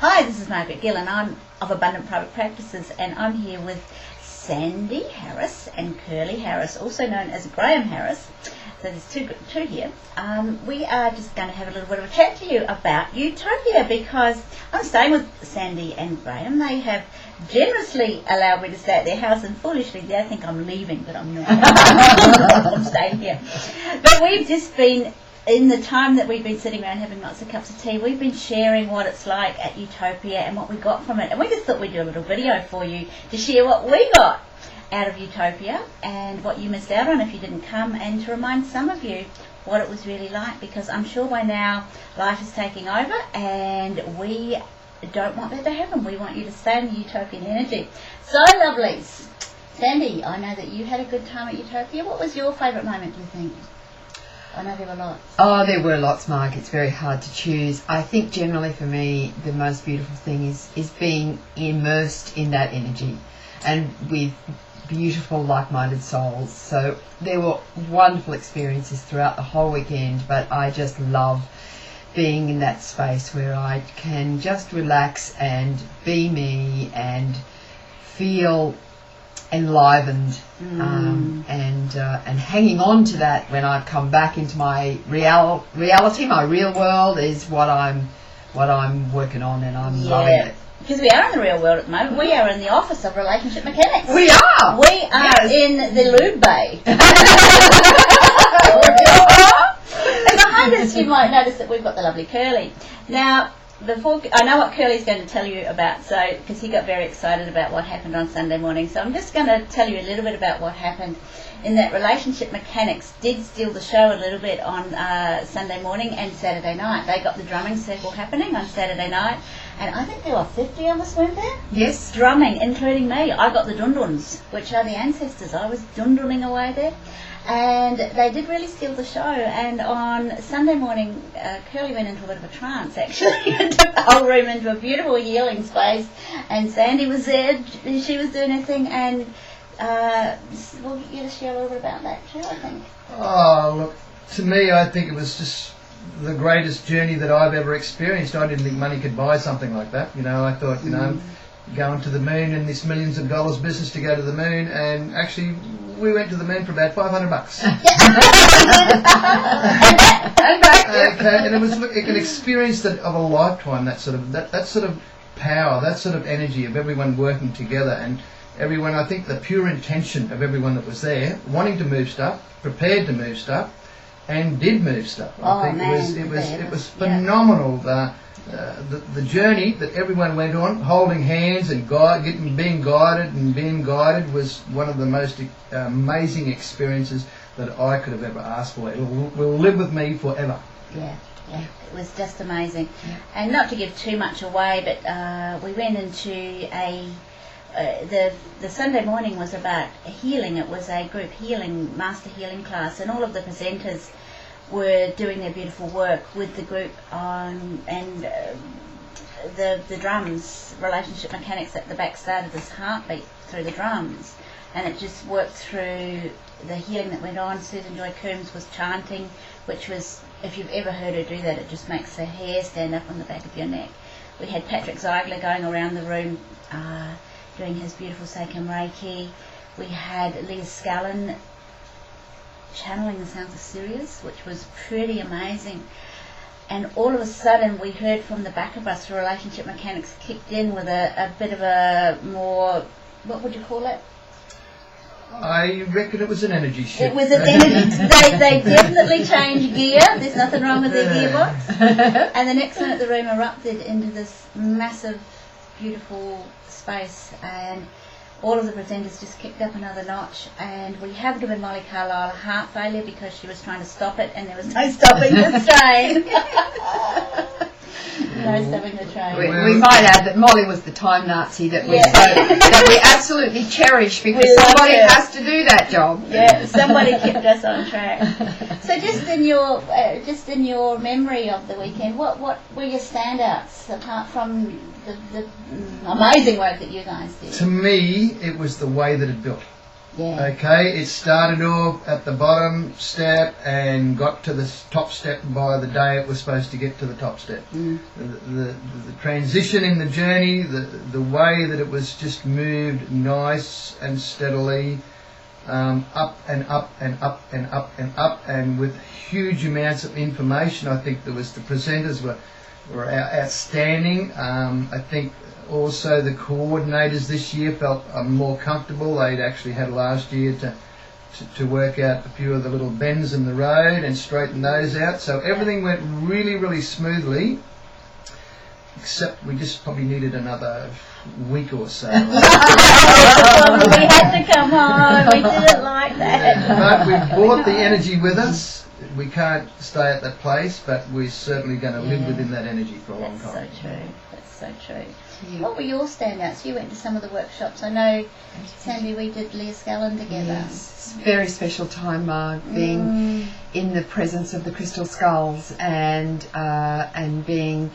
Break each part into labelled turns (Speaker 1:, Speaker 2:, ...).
Speaker 1: Hi, this is Margaret Gill, and I'm of Abundant Private Practices, and I'm here with Sandy Harris and Curly Harris, also known as Graham Harris. So there's two here. We are just going to have a little bit of a chat to you about Utopia, because I'm staying with Sandy and Graham. They have generously allowed me to stay at their house, and foolishly they think I'm leaving, but I'm not. I'm staying here. But we've just been, in the time that we've been sitting around having lots of cups of tea, we've been sharing what it's like at Utopia and what we got from it. And we just thought we'd do a little video for you to share what we got out of Utopia and what you missed out on if you didn't come, and to remind some of you what it was really like, because I'm sure by now life is taking over and we don't want that to happen. We want you to stay in the utopian energy. So, lovelies, Sandy, I know that you had a good time at Utopia. What was your favourite moment, do you think? I know there were lots.
Speaker 2: Oh, there were lots, Mark. It's very hard to choose. I think generally for me, the most beautiful thing is being immersed in that energy and with beautiful, like-minded souls. So there were wonderful experiences throughout the whole weekend, but I just love being in that space where I can just relax and be me and feel enlivened, and hanging on to that when I come back into my reality, my real world, is what I'm working on, and I'm loving it.
Speaker 1: Because we are in the real world at the moment. We are in the office of relationship mechanics.
Speaker 2: We are.
Speaker 1: We are in the lube bay. And behind us, you might notice that we've got the lovely Curly. Now, before I know what Curly's going to tell you about, so because he got very excited about what happened on Sunday morning, so I'm just going to tell you a little bit about what happened. In that relationship mechanics did steal the show a little bit on Sunday morning and Saturday night. They got the drumming circle happening on Saturday night, and I think there were 50 of us, weren't there?
Speaker 2: Yes.
Speaker 1: Drumming, including me. I got the dunduns, which are the ancestors. I was dunduning away there. And they did really steal the show. And on Sunday morning, Curly went into a bit of a trance, actually, and took the whole room into a beautiful healing space. And Sandy was there, she was doing her thing, and we'll get you to share a little bit about that too, I think.
Speaker 3: Oh, look, to me, I think it was just the greatest journey that I've ever experienced. I didn't think money could buy something like that. You know, I thought, you know, going to the moon and this millions of dollars business to go to the moon, and actually we went to the moon for about $500. Okay, and it was an experience of a lifetime. That sort of power, that sort of energy of everyone working together, and everyone. I think the pure intention of everyone that was there, wanting to move stuff, prepared to move stuff, and did move stuff. I think it was phenomenal. The journey that everyone went on, holding hands and being guided, was one of the most amazing experiences that I could have ever asked for. It will live with me forever.
Speaker 1: Yeah, it was just amazing. Yeah. And not to give too much away, but we went into the Sunday morning was about healing. It was a group healing, master healing class, and all of the presenters were doing their beautiful work with the group on, and the drums, relationship mechanics at the back started this heartbeat through the drums, and it just worked through the healing that went on. Susan Joy Coombs was chanting, which was, if you've ever heard her do that, it just makes the hair stand up on the back of your neck. We had Patrick Ziegler going around the room doing his beautiful Seikam Reiki. We had Leah Scullin channeling the sounds of Sirius, which was pretty amazing. And all of a sudden we heard from the back of us, the relationship mechanics kicked in with a bit of a more, what would you call it?
Speaker 3: I reckon it was an energy shift.
Speaker 1: It was an energy. They definitely changed gear. There's nothing wrong with their gearbox. And the next minute the room erupted into this massive, beautiful space, and all of the presenters just kicked up another notch, and we have given Molly Carlisle a heart failure because she was trying to stop it, and there was no stopping the train. No stopping the train.
Speaker 2: We might add that Molly was the time Nazi that we absolutely cherish, because somebody has to do that job.
Speaker 1: Yeah, somebody kept us on track. So just in your memory of the weekend, what were your standouts apart from the amazing work that you guys did?
Speaker 3: To me, it was the way that it built.
Speaker 1: Yeah.
Speaker 3: Okay, it started off at the bottom step and got to the top step by the day it was supposed to get to the top step. The transition in the journey, the way that it was just moved nice and steadily, up and up and up and up and up, and with huge amounts of information. I think the presenters were outstanding. I think also the coordinators this year felt more comfortable. They'd actually had last year to work out a few of the little bends in the road and straighten those out. So everything went really, really smoothly, except we just probably needed another week or so.
Speaker 1: We had to come home. We didn't like that.
Speaker 3: But we brought the energy with us. We can't stay at that place, but we're certainly going to live within that energy for a long time.
Speaker 1: That's so true. That's so true. What were your standouts? You went to some of the workshops. I know, Sandy, we did Leah Scallon together.
Speaker 2: Yes, very special time, Marg, being in the presence of the crystal skulls and going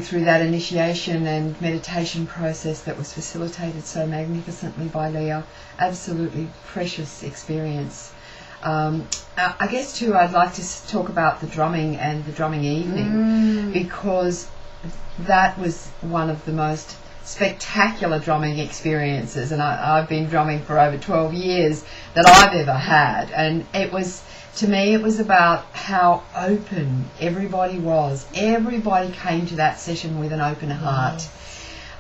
Speaker 2: through that initiation and meditation process that was facilitated so magnificently by Leah. Absolutely precious experience. I guess too, I'd like to talk about the drumming and the drumming evening, because that was one of the most spectacular drumming experiences, and I've been drumming for over 12 years, that I've ever had. And it was, to me, it was about how open everybody was. Everybody came to that session with an open heart,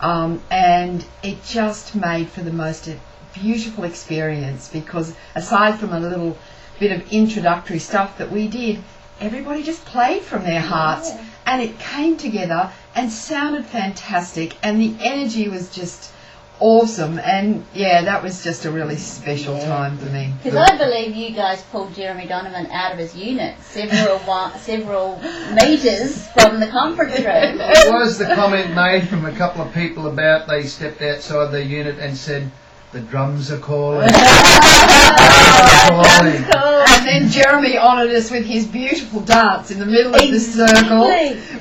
Speaker 2: and it just made for the most beautiful experience, because aside from a little bit of introductory stuff that we did, everybody just played from their hearts, and it came together and sounded fantastic, and the energy was just awesome. And that was just a really special time for me.
Speaker 1: Because I believe you guys pulled Jeremy Donovan out of his unit several metres from the conference room.
Speaker 3: It was the comment made from a couple of people about they stepped outside their unit and said, "The drums are calling."
Speaker 2: And then Jeremy honoured us with his beautiful dance in the middle of the circle,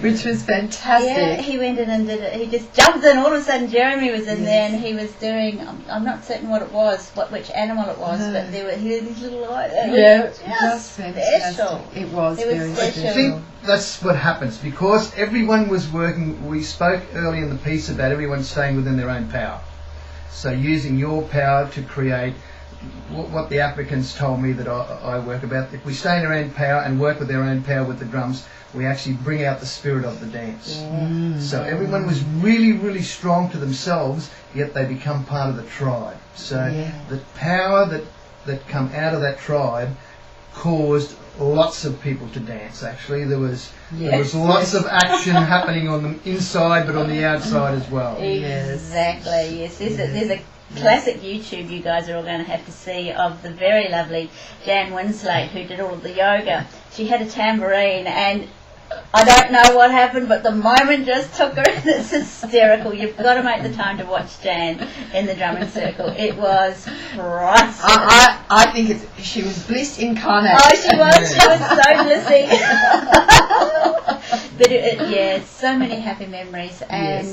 Speaker 2: which was fantastic.
Speaker 1: Yeah, he went in and did it. He just jumped in. All of a sudden, Jeremy was in there, and he was doing. I'm not certain what it was, which animal it was, but he had his little light.
Speaker 2: It was fantastic.
Speaker 1: Special.
Speaker 2: It was very special.
Speaker 3: I think that's what happens, because everyone was working. We spoke early in the piece about everyone staying within their own power. So using your power to create what the Africans told me that I work about. If we stay in our own power and work with our own power with the drums, we actually bring out the spirit of the dance. So everyone was really, really strong to themselves, yet they become part of the tribe. So the power that come out of that tribe caused lots of people to dance. Actually, there was lots of action happening on the inside, but on the outside as well.
Speaker 1: Exactly. Yes. There's a classic YouTube you guys are all going to have to see of the very lovely Jan Winslate, who did all of the yoga. She had a tambourine, and I don't know what happened, but the moment just took her. It's hysterical. You've got to make the time to watch Jan in the drumming circle. It was priceless.
Speaker 2: I think she was bliss incarnate.
Speaker 1: Oh, she was so blissy. But so many happy memories, and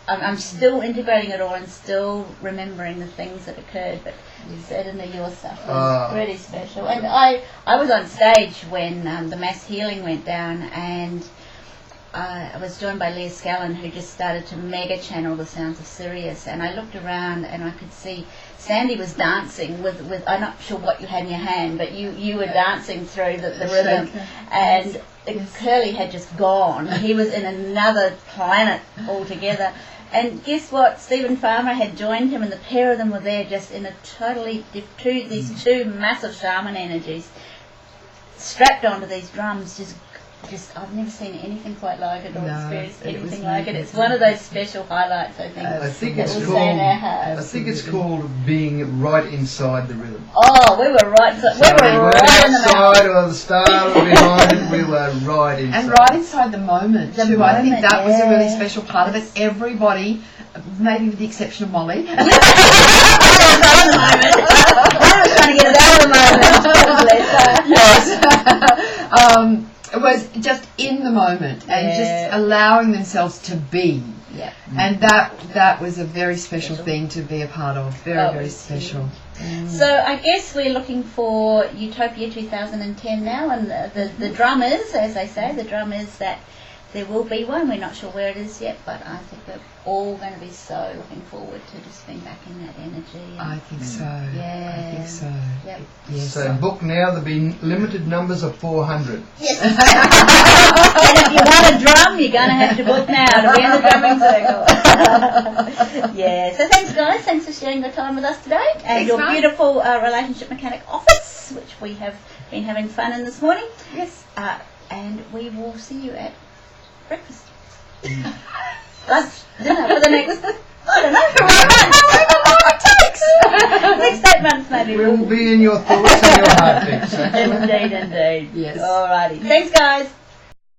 Speaker 1: I'm still integrating it all and still remembering the things that occurred, but certainly your stuff was really special. And I was on stage when the mass healing went down, and I was joined by Leah Scallon, who just started to mega channel the sounds of Sirius, and I looked around and I could see Sandy was dancing with I'm not sure what you had in your hand, but you were dancing through the rhythm, and Curly had just gone. He was in another planet altogether. And guess what? Stephen Farmer had joined him, and the pair of them were there just in a totally these two massive shaman energies strapped onto these drums. Just I've never seen anything quite like it or experienced anything like it. It's one of those special highlights, I think.
Speaker 3: I think it's called being right inside the rhythm.
Speaker 1: Oh, we were right. We were right in the middle.
Speaker 3: Outside or the start or behind it, we were right inside.
Speaker 2: And right inside the moment too. I think that was a really special part of it. Everybody, maybe with the exception of Molly.
Speaker 1: I was trying to get it out of the moment.
Speaker 2: Yes. was just in the moment and
Speaker 1: Yeah.
Speaker 2: just allowing themselves to be.
Speaker 1: Yeah.
Speaker 2: And that was a very special thing to be a part of. Very, very
Speaker 1: it's
Speaker 2: special.
Speaker 1: So I guess we're looking for Utopia 2010 now, and the drum is, as they say, the drum is that there will be one. We're not sure where it is yet, but I think we're all going to be so looking forward to just being back in that energy.
Speaker 2: I think so.
Speaker 1: Yeah.
Speaker 2: I think so.
Speaker 1: Yep.
Speaker 2: Yes.
Speaker 3: So book now. There'll be limited numbers of 400.
Speaker 1: Yes. And if you want a drum, you're going to have to book now to be in the drumming circle. Yeah. So thanks, guys. Thanks for sharing your time with us today, and
Speaker 2: Thanks,
Speaker 1: your
Speaker 2: Mark.
Speaker 1: beautiful relationship mechanic office, which we have been having fun in this morning.
Speaker 2: Yes.
Speaker 1: And we will see you at breakfast. Lunch, dinner for the next, I don't know, next 8 months maybe.
Speaker 3: We will be in your thoughts and your heartbeats.
Speaker 1: Indeed.
Speaker 2: Yes.
Speaker 1: Alrighty. Thanks, guys.